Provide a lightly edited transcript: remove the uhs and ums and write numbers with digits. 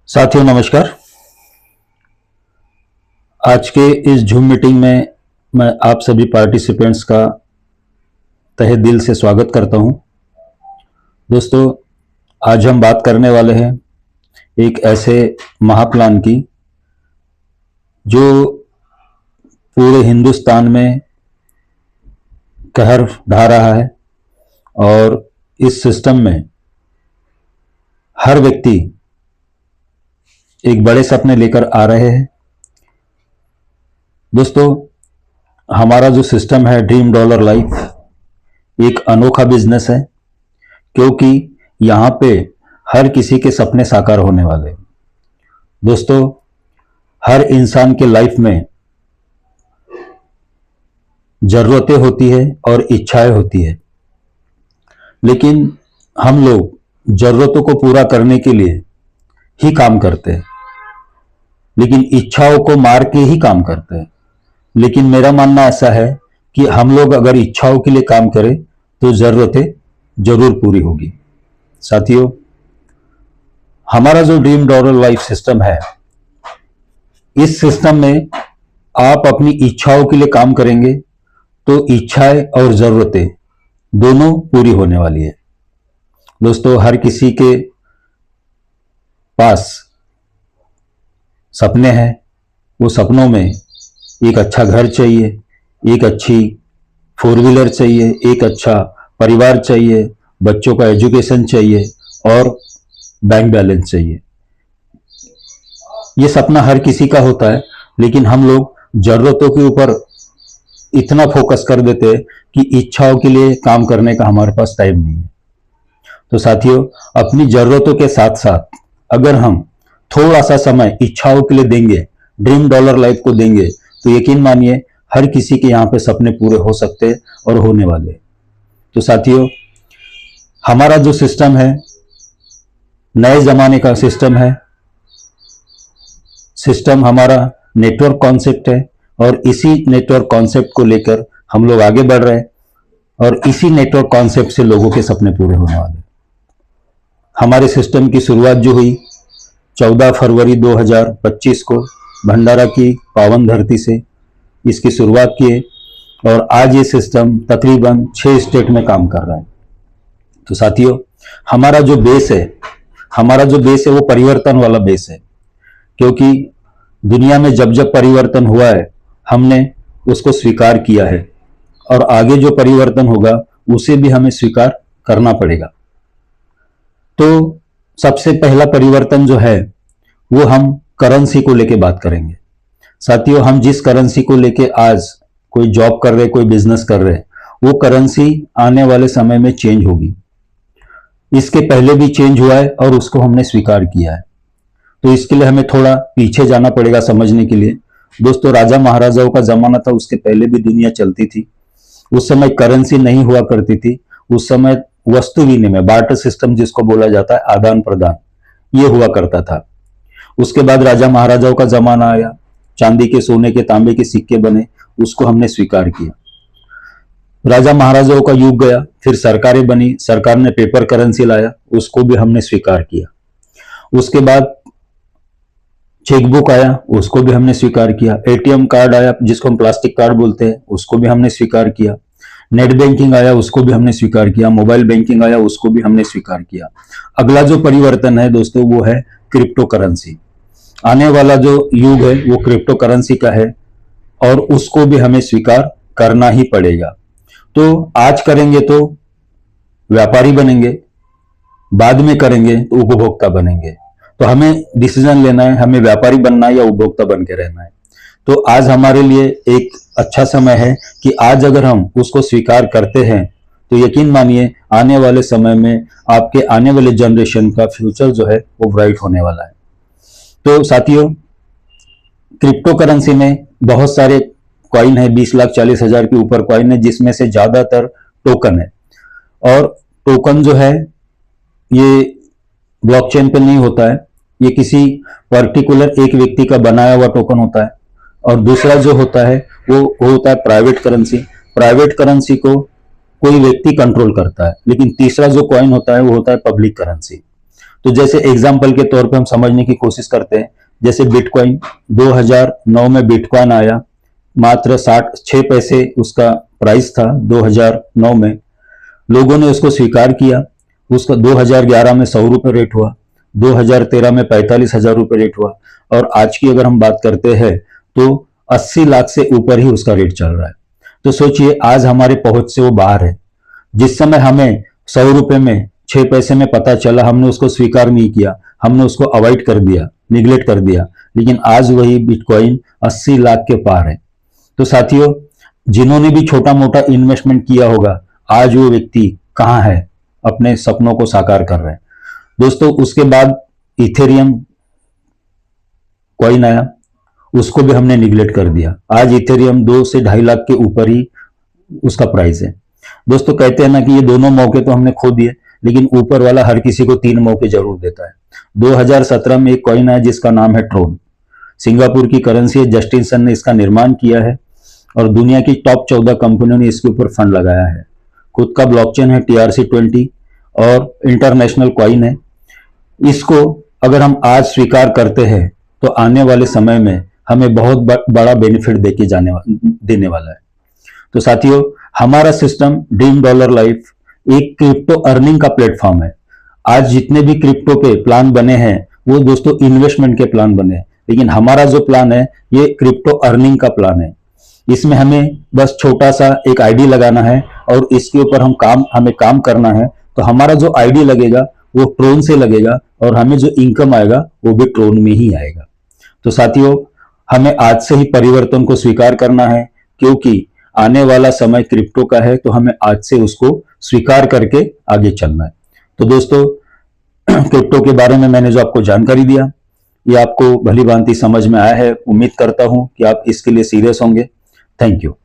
साथियों नमस्कार। आज के इस जूम मीटिंग में मैं आप सभी पार्टिसिपेंट्स का तहे दिल से स्वागत करता हूं। दोस्तों, आज हम बात करने वाले हैं एक ऐसे महाप्लान की जो पूरे हिंदुस्तान में कहर ढा रहा है और इस सिस्टम में हर व्यक्ति एक बड़े सपने लेकर आ रहे हैं। दोस्तों, हमारा जो सिस्टम है ड्रीम डॉलर लाइफ एक अनोखा बिजनेस है, क्योंकि यहाँ पे हर किसी के सपने साकार होने वाले हैं। दोस्तों, हर इंसान के लाइफ में जरूरतें होती है और इच्छाएं होती है, लेकिन हम लोग जरूरतों को पूरा करने के लिए ही काम करते हैं, लेकिन इच्छाओं को मार के ही काम करते हैं। लेकिन मेरा मानना ऐसा है कि हम लोग अगर इच्छाओं के लिए काम करें तो जरूरतें जरूर पूरी होगी। साथियों, हमारा जो ड्रीम डॉलर लाइफ सिस्टम है, इस सिस्टम में आप अपनी इच्छाओं के लिए काम करेंगे तो इच्छाएं और जरूरतें दोनों पूरी होने वाली है। दोस्तों, हर किसी के पास सपने हैं। वो सपनों में एक अच्छा घर चाहिए, एक अच्छी 4 व्हीलर चाहिए, एक अच्छा परिवार चाहिए, बच्चों का एजुकेशन चाहिए और बैंक बैलेंस चाहिए। ये सपना हर किसी का होता है, लेकिन हम लोग जरूरतों के ऊपर इतना फोकस कर देते हैं कि इच्छाओं के लिए काम करने का हमारे पास टाइम नहीं है। तो साथियों, अपनी जरूरतों के साथ साथ अगर हम थोड़ा सा समय इच्छाओं के लिए देंगे, ड्रीम डॉलर लाइफ को देंगे, तो यकीन मानिए हर किसी के यहाँ पे सपने पूरे हो सकते हैं और होने वाले हैं। तो साथियों, हमारा जो सिस्टम है नए जमाने का सिस्टम है। सिस्टम हमारा नेटवर्क कॉन्सेप्ट है और इसी नेटवर्क कॉन्सेप्ट को लेकर हम लोग आगे बढ़ रहे हैं और इसी नेटवर्क कॉन्सेप्ट से लोगों के सपने पूरे होने वाले हैं। हमारे सिस्टम की शुरुआत जो हुई 14 फरवरी 2025 को भंडारा की पावन धरती से इसकी शुरुआत किए और आज ये सिस्टम तकरीबन 6 स्टेट में काम कर रहा है। तो साथियों, हमारा जो बेस है वो परिवर्तन वाला बेस है, क्योंकि दुनिया में जब जब परिवर्तन हुआ है हमने उसको स्वीकार किया है और आगे जो परिवर्तन होगा उसे भी हमें स्वीकार करना पड़ेगा। तो सबसे पहला परिवर्तन जो है वो हम करेंसी को लेके बात करेंगे। साथियों, हम जिस करेंसी को लेके आज कोई जॉब कर रहे, कोई बिजनेस कर रहे, वो करेंसी आने वाले समय में चेंज होगी। इसके पहले भी चेंज हुआ है और उसको हमने स्वीकार किया है। तो इसके लिए हमें थोड़ा पीछे जाना पड़ेगा समझने के लिए। दोस्तों, राजा महाराजाओं का जमाना था, उसके पहले भी दुनिया चलती थी। उस समय करेंसी नहीं हुआ करती थी। उस समय वस्तु विनिमय, बार्टर सिस्टम जिसको बोला जाता है, आदान प्रदान, ये हुआ करता था। उसके बाद राजा महाराजाओं का जमाना आया, चांदी के, सोने के, तांबे के सिक्के बने, उसको हमने स्वीकार किया। राजा महाराजाओं का युग गया, फिर सरकारें बनी, सरकार ने पेपर करेंसी लाया, उसको भी हमने स्वीकार किया। उसके बाद चेकबुक आया, उसको भी हमने स्वीकार किया। एटीएम कार्ड आया जिसको हम प्लास्टिक कार्ड बोलते हैं, उसको भी हमने स्वीकार किया। नेट बैंकिंग आया, उसको भी हमने स्वीकार किया। मोबाइल बैंकिंग आया, उसको भी हमने स्वीकार किया। अगला जो परिवर्तन है दोस्तों वो है क्रिप्टो करेंसी। आने वाला जो युग है वो क्रिप्टो करेंसी का है और उसको भी हमें स्वीकार करना ही पड़ेगा। तो आज करेंगे तो व्यापारी बनेंगे, बाद में करेंगे तो उपभोक्ता बनेंगे। तो हमें डिसीजन लेना है, हमें व्यापारी बनना है या उपभोक्ता बन के रहना है। तो आज हमारे लिए एक अच्छा समय है कि आज अगर हम उसको स्वीकार करते हैं तो यकीन मानिए आने वाले समय में आपके आने वाले जनरेशन का फ्यूचर जो है वो ब्राइट होने वाला है। तो साथियों, क्रिप्टो करेंसी में बहुत सारे कॉइन है, 20,40,000 के ऊपर कॉइन है, जिसमें से ज्यादातर टोकन है। और टोकन जो है ये ब्लॉकचेन पे नहीं होता है, ये किसी पर्टिकुलर एक व्यक्ति का बनाया हुआ टोकन होता है। और दूसरा जो होता है वो होता है प्राइवेट करेंसी। प्राइवेट करेंसी को कोई व्यक्ति कंट्रोल करता है, लेकिन तीसरा जो कॉइन होता है वो होता है पब्लिक करेंसी। तो जैसे एग्जाम्पल के तौर पे हम समझने की कोशिश करते हैं, जैसे बिटकॉइन 2009 में बिटकॉइन आया, मात्र 6 पैसे उसका प्राइस था 2009 में। लोगों ने उसको स्वीकार किया, उसका 2011 में 100 रुपये रेट हुआ, 2013 में 45,000 रुपये रेट हुआ, और आज की अगर हम बात करते हैं तो 80 लाख से ऊपर ही उसका रेट चल रहा है। तो सोचिए आज हमारे पहुंच से वो बाहर है। जिस समय हमें 100 रुपये में 6 पैसे में पता चला, हमने उसको स्वीकार नहीं किया, हमने उसको अवॉइड कर दिया, निगलेक्ट कर दिया, लेकिन आज वही बिटकॉइन 80 लाख के पार है। तो साथियों, जिन्होंने भी छोटा मोटा इन्वेस्टमेंट किया होगा, आज वो व्यक्ति कहां है, अपने सपनों को साकार कर रहे हैं। दोस्तों, उसके बाद इथेरियम कॉइन आया, उसको भी हमने निगलेक्ट कर दिया। आज इथेरियम 2 से 2.5 लाख के ऊपर ही उसका प्राइस है। दोस्तों, कहते हैं ना कि ये दोनों मौके तो हमने खो दिए, लेकिन ऊपर वाला हर किसी को 3 मौके जरूर देता है। 2017 में एक कॉइन आया जिसका नाम है ट्रोन। सिंगापुर की करेंसी है, जस्टिन सन ने इसका निर्माण किया है और दुनिया की टॉप 14 कंपनियों ने इसके ऊपर फंड लगाया है। खुद का ब्लॉकचेन है TRC20 और इंटरनेशनल कॉइन है। इसको अगर हम आज स्वीकार करते हैं तो आने वाले समय में हमें बहुत बड़ा बेनिफिट देने वाला है। तो साथियों, हमारा सिस्टम ड्रीम डॉलर लाइफ एक क्रिप्टो अर्निंग का प्लेटफॉर्म है। आज जितने भी क्रिप्टो पे प्लान बने हैं वो दोस्तों इन्वेस्टमेंट के प्लान बने हैं, लेकिन हमारा जो प्लान है ये क्रिप्टो अर्निंग का प्लान है। इसमें हमें बस छोटा सा एक आईडी लगाना है और इसके ऊपर हमें काम करना है। तो हमारा जो आईडी लगेगा वो ट्रोन से लगेगा और हमें जो इनकम आएगा वो भी ट्रोन में ही आएगा। तो साथियों, हमें आज से ही परिवर्तन को स्वीकार करना है, क्योंकि आने वाला समय क्रिप्टो का है, तो हमें आज से उसको स्वीकार करके आगे चलना है। तो दोस्तों, क्रिप्टो के बारे में मैंने जो आपको जानकारी दिया, ये आपको भली भांति समझ में आया है। उम्मीद करता हूं कि आप इसके लिए सीरियस होंगे। Thank you.